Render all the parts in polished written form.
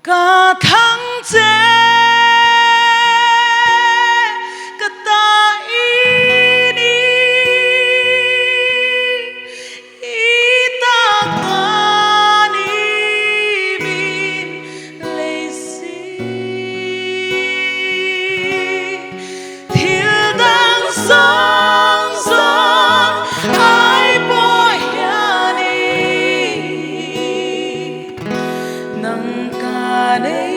cả tháng chế cả ta ini ita kani min lazy thiếu đang song song ai boy yani nang ka đây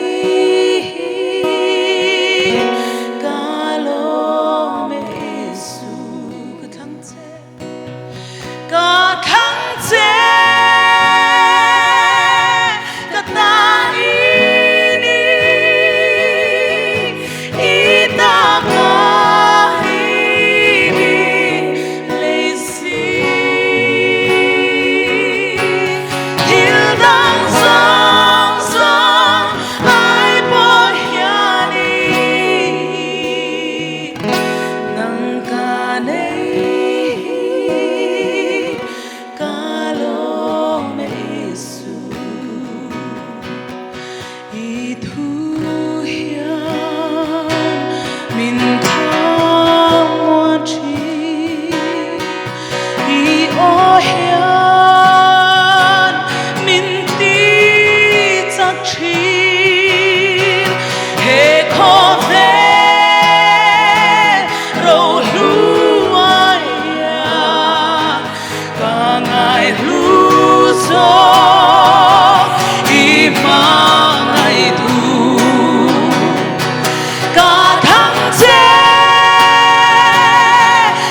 cả tháng chế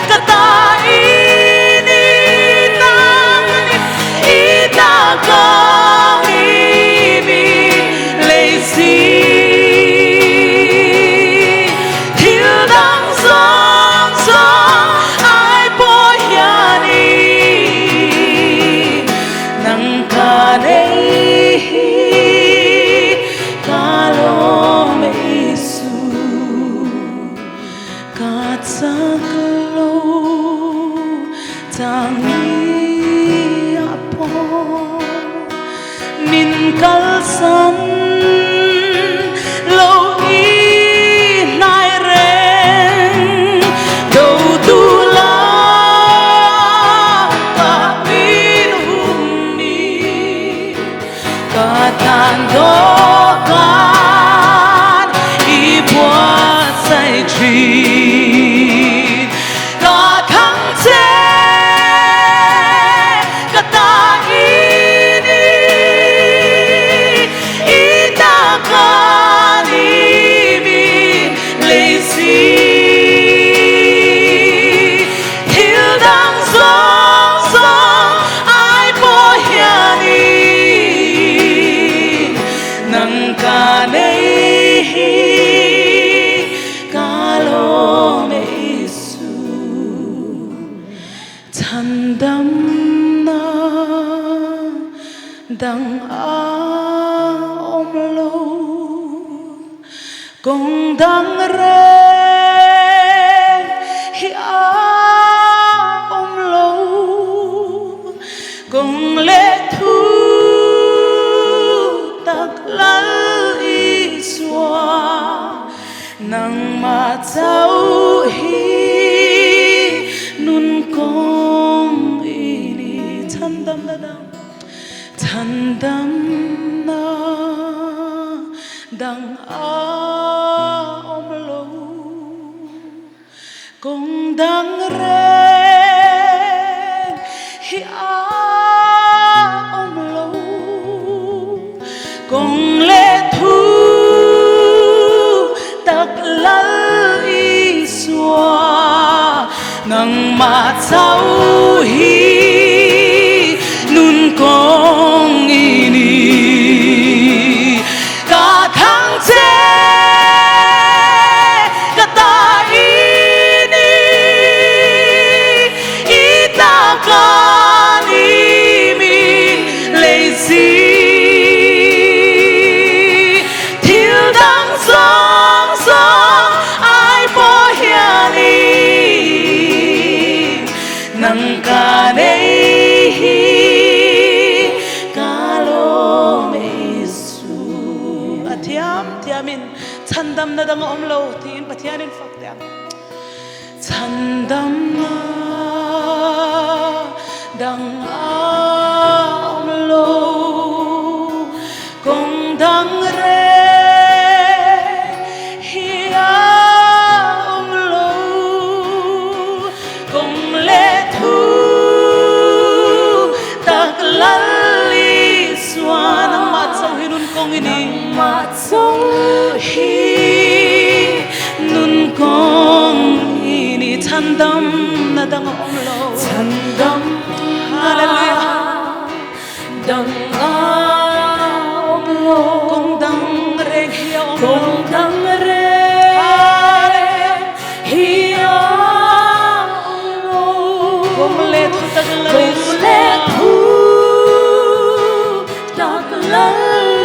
cả ta ini ita kahimi lazy thiếu đang song song ai boy yani nang ka đây tangi apo min kalsan lâu y nai ren đâu tu la ta min humi ka tan do kan i buat sai tri Tandam na dang om lo kong dang re hi om lo kong le thu tak lal i swa nang ma chau hi nun kong ini tandam na dang om lo kong dang re hi om lo kong le thu tak lal i swa nang ma chau hi nun kong ini ka thang che ka ta ini ita kani min lazy thiếu đang song song ai boy yani nang ka dang omlo tin pathianin fakta chandam na dang omlo kong dang re hiya omlo kong le thu tak lali swan ang matsaw hinun kong ini matsaw hi nun kong ini chandam na dang omlo chandam hallelujah dang omlo kong dang re hiya omlo kong dang re hiya omlo kong le thu tak lali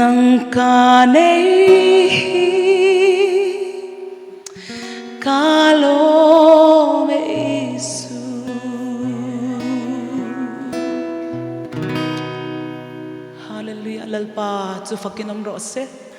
nang kanei kalome Isu. Hallelujah lalpa chu fakinam ro se